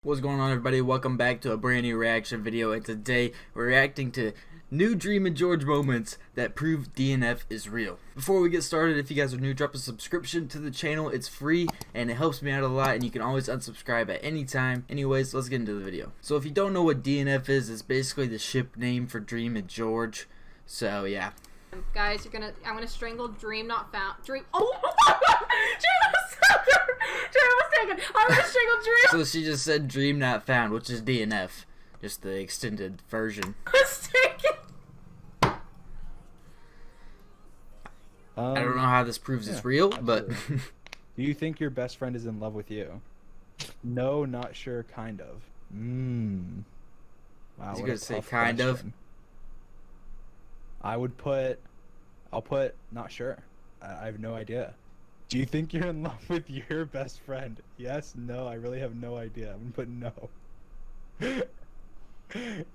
What's going on, everybody? Welcome back to a brand new reaction video, and today we're reacting to new Dream and George moments that prove DNF is real. Before we get started, if you guys are new, drop a subscription to the channel. It's free and it helps me out a lot, and you can always unsubscribe at any time. Anyways, let's get into the video. So if you don't know what DNF is, it's basically the ship name for Dream and George. So yeah. Guys, I'm gonna strangle DreamNotFound. Dream. Oh my God! Dream was taken. Dream was taken. I'm gonna strangle Dream. So she just said Dream Not Found, which is DNF, just the extended version. Was taken. I don't know how this proves it's real, but do you think your best friend is in love with you? No, not sure, kind of. Wow. You gonna say kind of? I'll put not sure. I have no idea. Do you think you're in love with your best friend? Yes, no, I really have no idea. I'm gonna put no.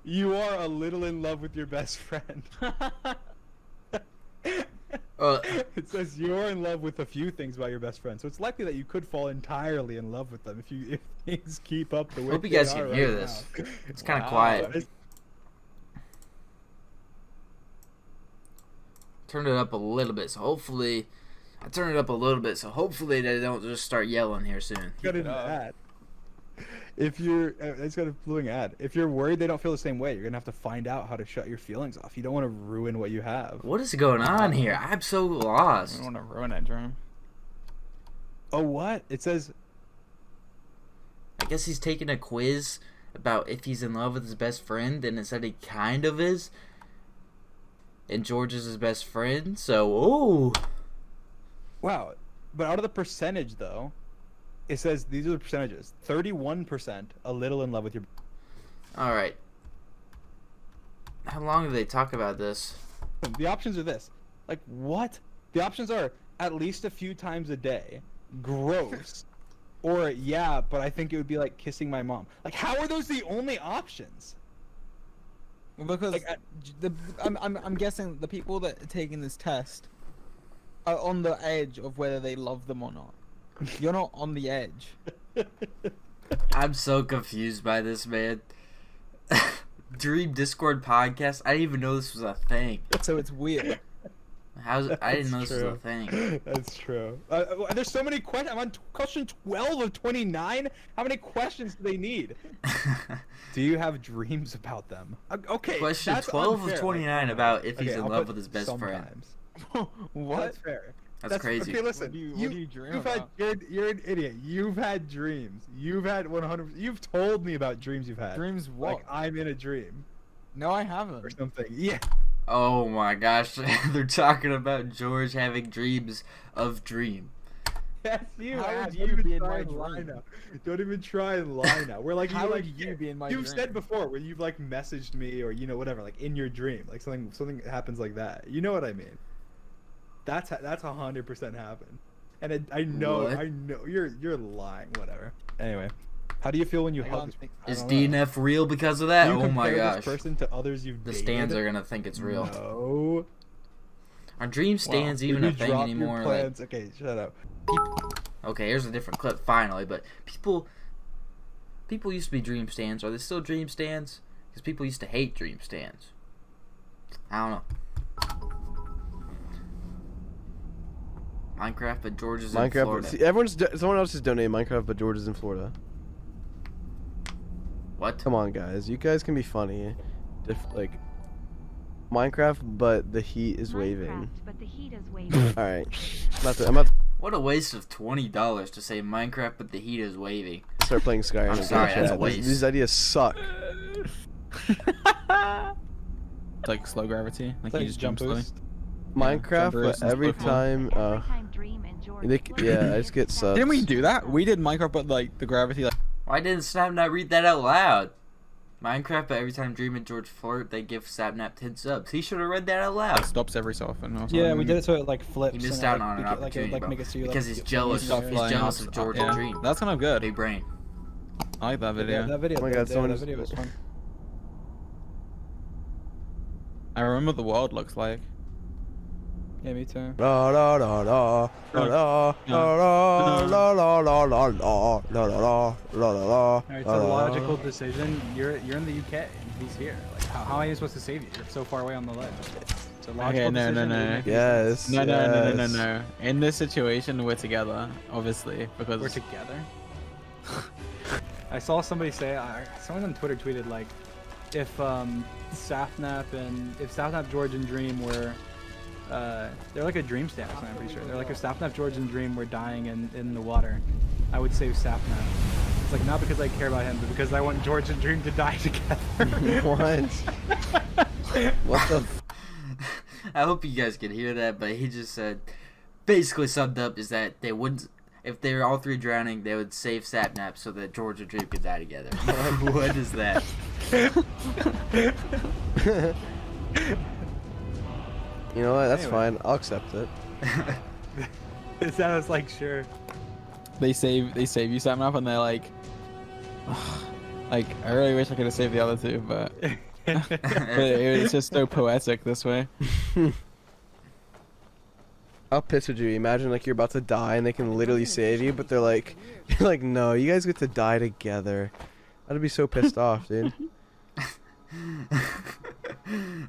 You are a little in love with your best friend. It says you're in love with a few things about your best friend, so it's likely that you could fall entirely in love with them if things keep up the way. Hope you guys can hear this. It's kind of quiet. Turn it up a little bit, so hopefully I turn it up a little bit, so hopefully they don't just start yelling here soon. Got an ad. If you're, it's got a flowing ad. If you're worried they don't feel the same way, you're gonna have to find out how to shut your feelings off. You don't want to ruin what you have. What is going on here? I'm so lost. I don't want to ruin it, Dream. Oh, what? It says. I guess he's taking a quiz about if he's in love with his best friend, and it said he kind of is. And George is his best friend, so ooh. Wow, but out of the percentage though, it says these are the percentages: 31% a little in love with your. All right. How long do they talk about this? The options are this. Like what? The options are at least a few times a day, gross, or yeah, but I think it would be like kissing my mom. Like how are those the only options? Because Like, I'm guessing the people that are taking this test are on the edge of whether they love them or not. You're not on the edge. I'm so confused by this, man. Dream Discord podcast? I didn't even know this was a thing. So it's weird. How's it? I didn't know this was a thing. That's true. There's so many questions. I'm on question 12 of 29. How many questions do they need? Do you have dreams about them? Okay. Question that's 12 unfair. of 29 about if he's Okay, in I'll love put with his best friend. What? That's fair. That's crazy. Okay, listen. What do you dream you've about? you're an idiot. You've had dreams. You've had 100. You've told me about dreams you've had. Dreams what? Like I'm in a dream No, I haven't. or something. Yeah. Oh my gosh, they're talking about George having dreams of Dream. Yes, you. How have. would Don't you even be in try my and lie dream? now. Don't even try and lie now. We're like, How you would like you be in my You've dream? said before when you've like messaged me or whatever, like in your dream, like something happens like that. You know what I mean? That's 100% happened. And I know What? you're lying. Whatever. Anyway, how do you feel when you hug? Is DNF real because of that? Do you Oh my compare gosh. this person to others you've The dated? stands are gonna think it's real. No. Are dream stands even Did a you thing drop your anymore? Like, plans? Okay, shut up. okay, here's a different clip finally, but people used to be dream stands. Are they still dream stands? Because people used to hate dream stands. I don't know. Minecraft, but George is in Florida. See, someone else is donating Minecraft, but George is in Florida. What? Come on, guys. You guys can be funny. Like Minecraft, but the heat is waving. But the heat is waving. All right. I'm about to What a waste of $20 to say Minecraft, but the heat is waving. start playing Skyrim. I'm sorry, again. that's a Yeah, waste. These ideas suck. Like slow gravity. Like Like you just jump slowly. boost. Minecraft, boost but and every slow flow. time, Every time Dream and George flirt, yeah, I just get subs. Didn't we do that? We did Minecraft, but like the gravity. Like Why didn't Snapnap read that out loud? Minecraft, but every time Dream and George flirt, they give Snapnap 10 subs. He should have read that out loud. stops every so often. Or Yeah, we something. did it so it like flips. He missed and, out on an opportunity, bro, make it so you, because he's jealous. Stop He's flying jealous up. of George Yeah. and Dream. That's kind of good. Big brain. I like that video. Yeah, that video. Oh my God, that someone video was fun. I remember what the world looks like. Yeah, me too. La la la la la la la la la la la la la la la la la. It's a logical decision. You're in the UK. He's here. Like, how am I supposed to save you? You're so far away on the ledge. It's a logical no, decision. no, that would no. make any Yes. sense. No. In this situation, we're together, obviously, because We're together. I saw somebody say, someone on Twitter tweeted like, if Sapnap, George, and Dream were, they're like a dream stamp, I'm pretty sure. They're like if Sapnap, George, and Dream were dying in the water, I would save Sapnap. It's like not because I care about him, but because I want George and Dream to die together. What? What the? I hope you guys can hear that, but he just said, basically summed up is that they wouldn't, if they were all three drowning, they would save Sapnap so that George and Dream could die together. What is that? You know what? That's Anyway. fine. I'll accept it. I was like, sure. they save you Sapnap, and they're like, like I really wish I could have saved the other two, but it's just so poetic this way. How pissed would you be? Imagine like you're about to die and they can literally save you, but they're like, you're like, no, you guys get to die together. I'd be so pissed off, dude.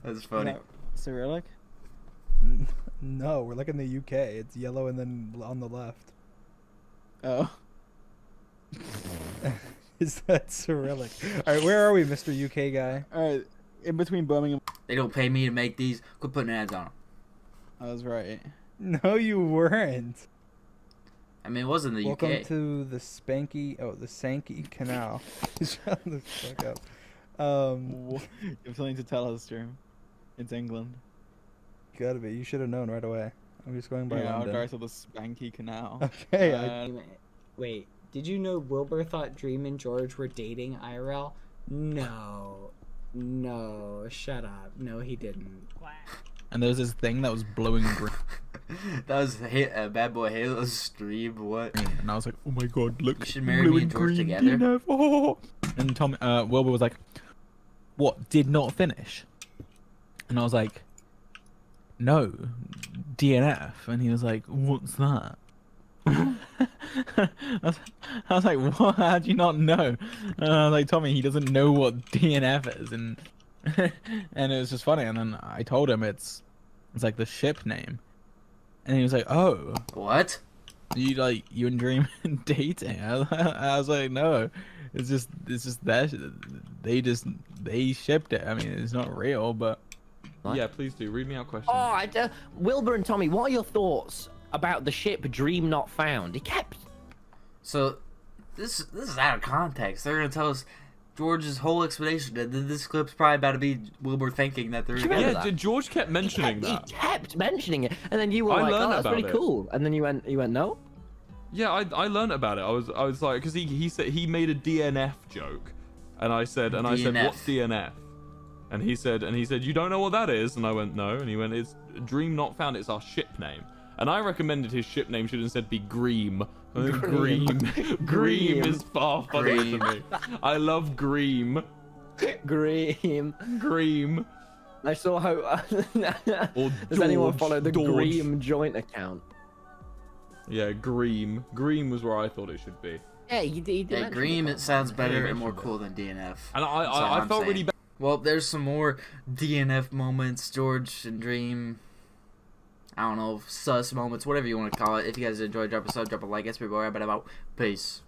That's funny. Cyrillic? No, we're like in the UK. It's yellow and then on the left. Oh. Is that Cyrillic? Alright, where are we, Mr. UK guy? Alright, in between Birmingham. They don't pay me to make these. Quit putting ads on them. I was right. No, you weren't. I mean, it was in the Welcome UK. to the the Sankey Canal. Shut the fuck up. You have something to tell us, Dream. It's England. Gotta be. You should have known right away. I'm just going by Yeah, I'll London. go to the Spanky Canal. Okay. Wait, did you know Wilbur thought Dream and George were dating IRL? No. No, shut up. No, he didn't. And there was this thing that was blowing green, That was Bad Boy Halo's stream. What? and I was like, "Oh my god, look!" You should marry me and George together. DNF, oh. And Tom, Wilbur was like, "What? Did not finish?" And I was like, "No, DNF." And he was like, "What's that?" I was like, "What? How do you not know?" And I was like, "Tommy, he doesn't know what DNF is," and and it was just funny. And then I told him it's like the ship name, and he was like, "Oh, What? you and Dream dating?" I was like, "No, it's just that they shipped it. I mean, it's not real, but." Yeah, please do. Read me out questions. Oh, Wilbur and Tommy, what are your thoughts about the ship DreamNotFound? It kept... So, this is out of context. They're gonna tell us George's whole explanation, and then this clip's probably about to be Wilbur thinking that they're Do you remember together. Yeah, that? George kept mentioning that. He kept mentioning it, and then you were I like, learned "Oh, that's about pretty it. cool," and then you went, "No." Yeah, I learned about it. I was like, because he said he made a DNF joke, and I said, DNF. what's DNF? And he said, you don't know what that is? And I went, no. And he went, it's DreamNotFound. It's our ship name. And I recommended his ship name should instead be Gream. Gream. Gream is far funnier to me. I love Gream. Gream. Gream. I saw how. Or Does anyone Dodge, follow the Dodge. Gream joint account? Yeah, Gream. Gream was where I thought it should be. Yeah, he did. Yeah, Green, it sounds better Yeah, and more mentioned cool than DNF. And That's all I I'm felt really saying. bad. Well, there's some more DNF moments, George and Dream. I don't know, sus moments, whatever you want to call it. If you guys enjoyed, drop a sub, drop a like. That's me, boy. Peace.